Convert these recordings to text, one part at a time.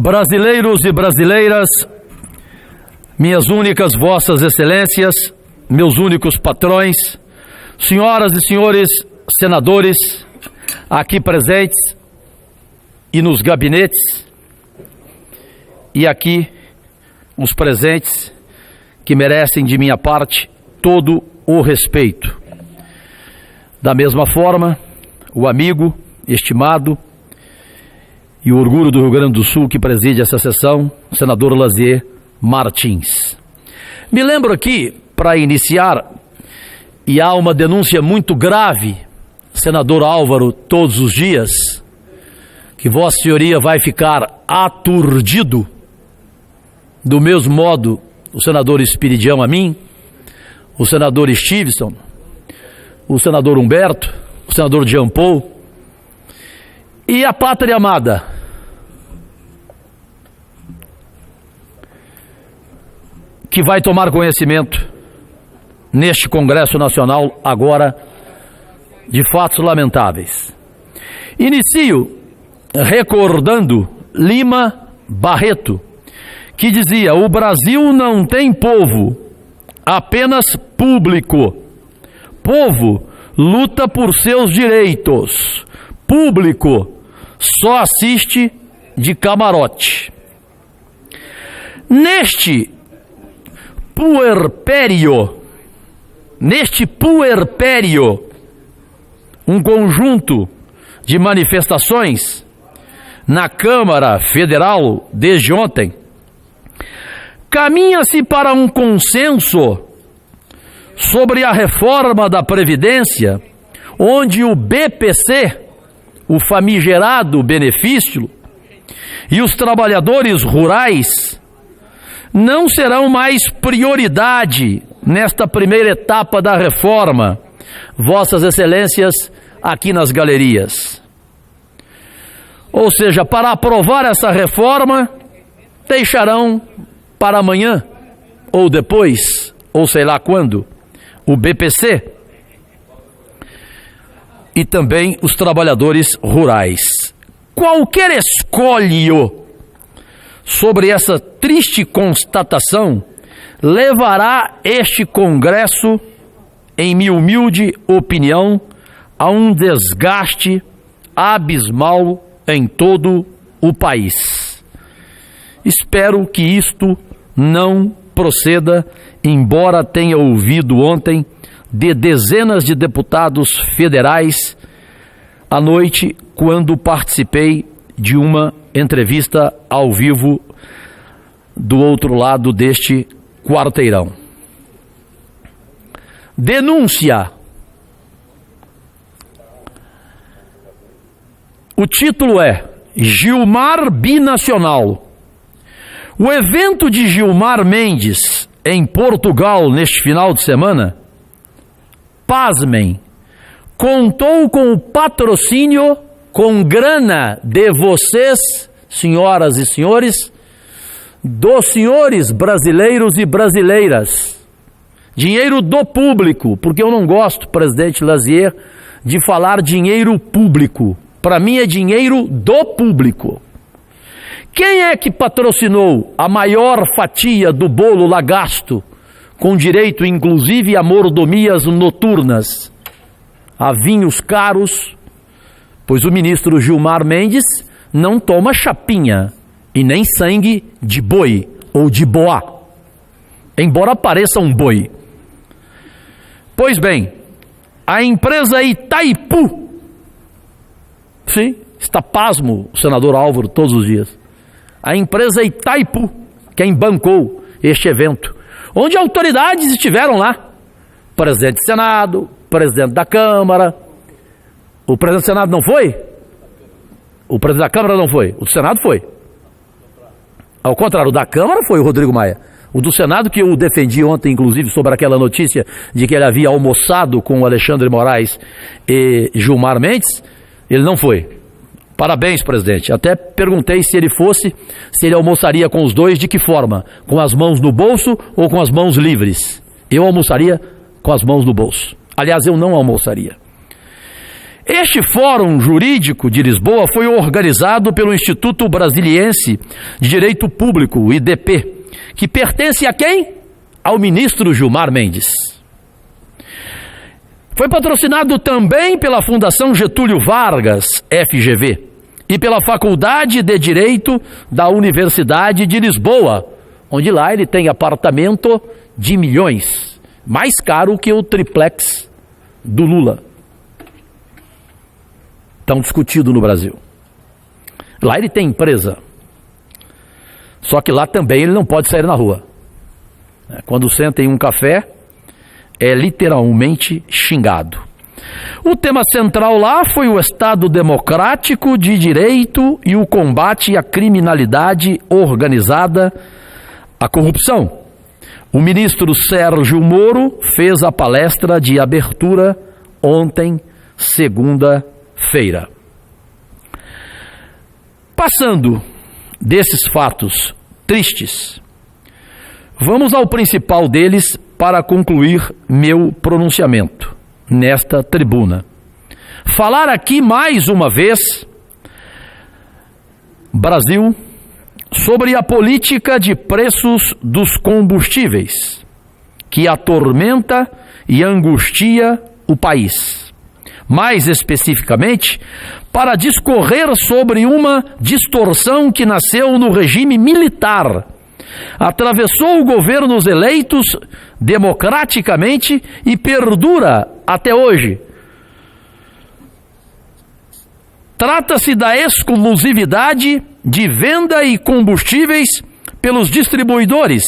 Brasileiros e brasileiras, minhas únicas vossas excelências, meus únicos patrões, senhoras e senhores senadores, aqui presentes e nos gabinetes, e aqui os presentes que merecem de minha parte todo o respeito. Da mesma forma, o amigo, estimado e o orgulho do Rio Grande do Sul que preside essa sessão, o senador Lazier Martins. Me lembro aqui, para iniciar, e há uma denúncia muito grave, senador Álvaro, todos os dias, que Vossa Senhoria vai ficar aturdido, do mesmo modo o senador Espiridião a mim, o senador Stevenson, o senador Humberto, o senador Jean Paul, e a pátria amada, que vai tomar conhecimento neste Congresso Nacional agora de fatos lamentáveis. Inicio recordando Lima Barreto, que dizia: o Brasil não tem povo, apenas público. Povo luta por seus direitos, público só assiste de camarote. Neste puerpério, um conjunto de manifestações na Câmara Federal desde ontem, caminha-se para um consenso sobre a reforma da Previdência, onde o BPC, o famigerado benefício, e os trabalhadores rurais não serão mais prioridade nesta primeira etapa da reforma. Vossas Excelências aqui nas galerias. Ou seja, para aprovar essa reforma, deixarão para amanhã, ou depois, ou sei lá quando, o BPC e também os trabalhadores rurais. Qualquer escolho sobre essa triste constatação levará este Congresso, em minha humilde opinião, a um desgaste abismal em todo o país. Espero que isto não proceda, embora tenha ouvido ontem de dezenas de deputados federais à noite, quando participei de uma entrevista ao vivo do outro lado deste quarteirão. Denúncia. O título é Gilmar Binacional. O evento de Gilmar Mendes em Portugal neste final de semana, pasmem, contou com o patrocínio, com grana de vocês, senhoras e senhores, dos senhores brasileiros e brasileiras. Dinheiro do público, porque eu não gosto, presidente Lazier, de falar dinheiro público. Para mim é dinheiro do público. Quem é que patrocinou a maior fatia do bolo lá gasto, com direito inclusive a mordomias noturnas, a vinhos caros? Pois o ministro Gilmar Mendes não toma chapinha e nem sangue de boi ou de boá, embora pareça um boi. Pois bem, a empresa Itaipu, sim, está pasmo o senador Álvaro todos os dias, a empresa Itaipu, quem bancou este evento, onde autoridades estiveram lá, presidente do Senado, presidente da Câmara. O presidente do Senado não foi? O presidente da Câmara não foi? O do Senado foi. Ao contrário, o da Câmara foi o Rodrigo Maia. O do Senado, que eu defendi ontem, inclusive, sobre aquela notícia de que ele havia almoçado com o Alexandre Moraes e Gilmar Mendes, ele não foi. Parabéns, presidente. Até perguntei se ele fosse, se ele almoçaria com os dois, de que forma? Com as mãos no bolso ou com as mãos livres? Eu almoçaria com as mãos no bolso. Aliás, eu não almoçaria. Este Fórum Jurídico de Lisboa foi organizado pelo Instituto Brasiliense de Direito Público, o IDP, que pertence a quem? Ao ministro Gilmar Mendes. Foi patrocinado também pela Fundação Getúlio Vargas, FGV, e pela Faculdade de Direito da Universidade de Lisboa, onde lá ele tem apartamento de milhões, mais caro que o triplex do Lula. Tão discutido no Brasil. Lá ele tem empresa. Só que lá também ele não pode sair na rua. Quando senta em um café, é literalmente xingado. O tema central lá foi o Estado Democrático de Direito e o combate à criminalidade organizada, à corrupção. O ministro Sérgio Moro fez a palestra de abertura ontem, segunda-feira. Passando desses fatos tristes, vamos ao principal deles para concluir meu pronunciamento nesta tribuna. Falar aqui mais uma vez, Brasil, sobre a política de preços dos combustíveis, que atormenta e angustia o país. Mais especificamente, para discorrer sobre uma distorção que nasceu no regime militar, atravessou governos eleitos democraticamente e perdura até hoje. Trata-se da exclusividade de venda e combustíveis pelos distribuidores,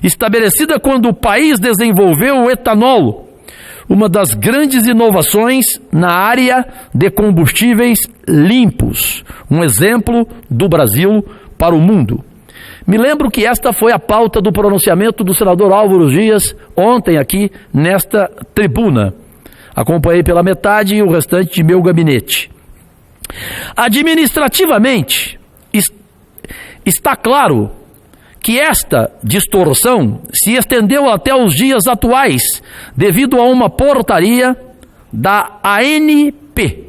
estabelecida quando o país desenvolveu o etanol, uma das grandes inovações na área de combustíveis limpos, um exemplo do Brasil para o mundo. Me lembro que esta foi a pauta do pronunciamento do senador Álvaro Dias ontem aqui nesta tribuna. Acompanhei pela metade e o restante de meu gabinete. Administrativamente, está claro que esta distorção se estendeu até os dias atuais, devido a uma portaria da ANP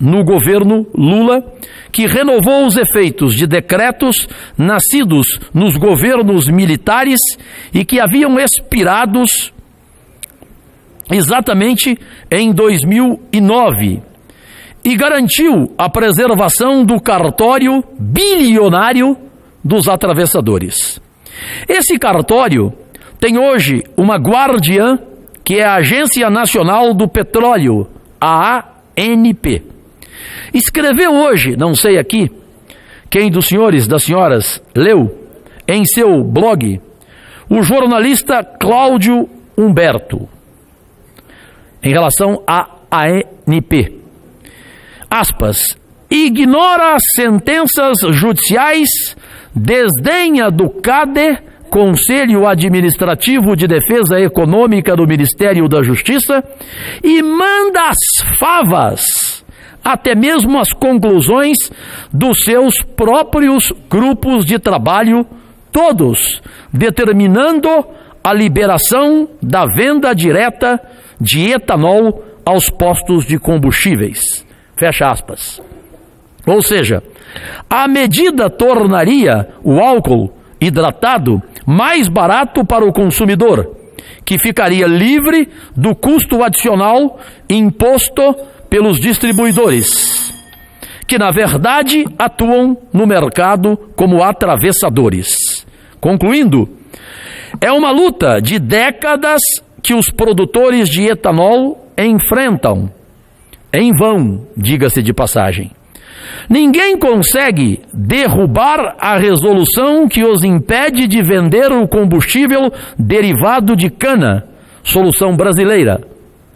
no governo Lula, que renovou os efeitos de decretos nascidos nos governos militares e que haviam expirados exatamente em 2009, e garantiu a preservação do cartório bilionário dos atravessadores. Esse cartório tem hoje uma guardiã, que é a Agência Nacional do Petróleo, a ANP. Escreveu hoje, não sei aqui, quem dos senhores, das senhoras, leu em seu blog, o jornalista Cláudio Humberto, em relação à ANP. Aspas, ignora as sentenças judiciais, desdenha do CADE, Conselho Administrativo de Defesa Econômica do Ministério da Justiça, e manda as favas, até mesmo as conclusões dos seus próprios grupos de trabalho, todos determinando a liberação da venda direta de etanol aos postos de combustíveis. Fecha aspas. Ou seja, a medida tornaria o álcool hidratado mais barato para o consumidor, que ficaria livre do custo adicional imposto pelos distribuidores, que na verdade atuam no mercado como atravessadores. Concluindo, é uma luta de décadas que os produtores de etanol enfrentam, em vão, diga-se de passagem. Ninguém consegue derrubar a resolução que os impede de vender o combustível derivado de cana, solução brasileira.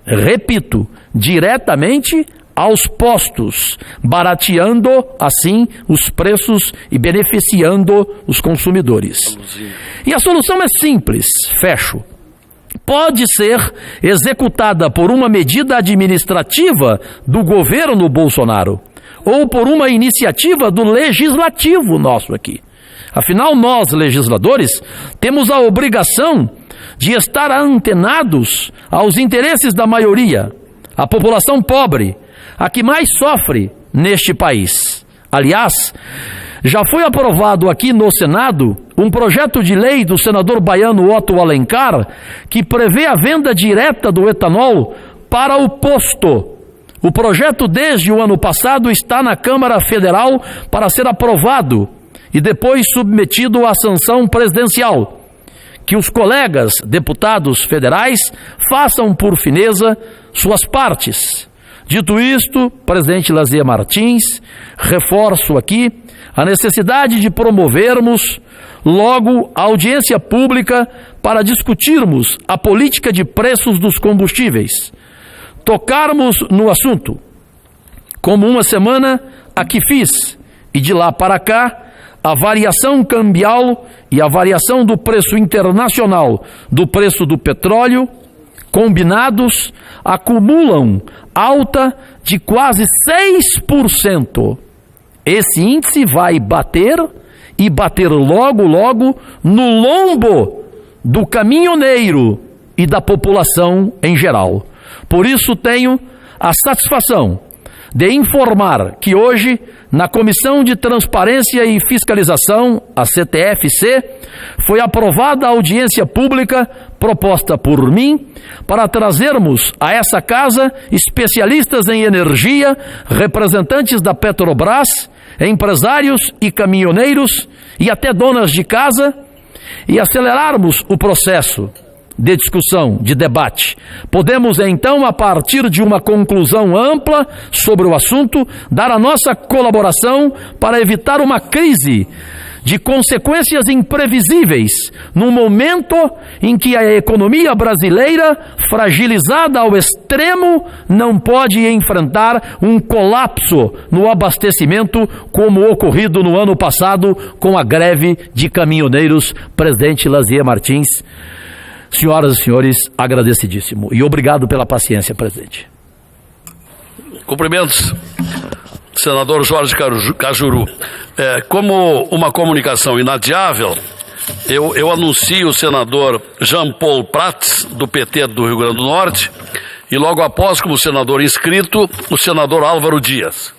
Repito, diretamente aos postos, barateando assim os preços e beneficiando os consumidores. E a solução é simples, fecho. Pode ser executada por uma medida administrativa do governo Bolsonaro ou por uma iniciativa do legislativo nosso aqui. Afinal, nós, legisladores, temos a obrigação de estar antenados aos interesses da maioria, a população pobre, a que mais sofre neste país. Aliás, já foi aprovado aqui no Senado um projeto de lei do senador baiano Otto Alencar que prevê a venda direta do etanol para o posto. O projeto, desde o ano passado, está na Câmara Federal para ser aprovado e depois submetido à sanção presidencial. Que os colegas deputados federais façam por fineza suas partes. Dito isto, presidente Lazier Martins, reforço aqui a necessidade de promovermos logo a audiência pública para discutirmos a política de preços dos combustíveis. Tocarmos no assunto, como uma semana aqui fiz, e de lá para cá, a variação cambial e a variação do preço internacional do preço do petróleo, combinados, acumulam alta de quase 6%. Esse índice vai bater e bater logo, logo no lombo do caminhoneiro e da população em geral. Por isso tenho a satisfação de informar que hoje, na Comissão de Transparência e Fiscalização, a CTFC, foi aprovada a audiência pública proposta por mim para trazermos a essa casa especialistas em energia, representantes da Petrobras, empresários e caminhoneiros e até donas de casa e acelerarmos o processo de discussão, de debate. Podemos então, a partir de uma conclusão ampla sobre o assunto, dar a nossa colaboração para evitar uma crise de consequências imprevisíveis, num momento em que a economia brasileira, fragilizada ao extremo, não pode enfrentar um colapso no abastecimento como ocorrido no ano passado com a greve de caminhoneiros. Presidente Lazier Martins, senhoras e senhores, agradecidíssimo. E obrigado pela paciência, presidente. Cumprimentos, senador Jorge Cajuru. Como uma comunicação inadiável, eu anuncio o senador Jean Paul Prats, do PT do Rio Grande do Norte, e logo após, como senador inscrito, o senador Álvaro Dias.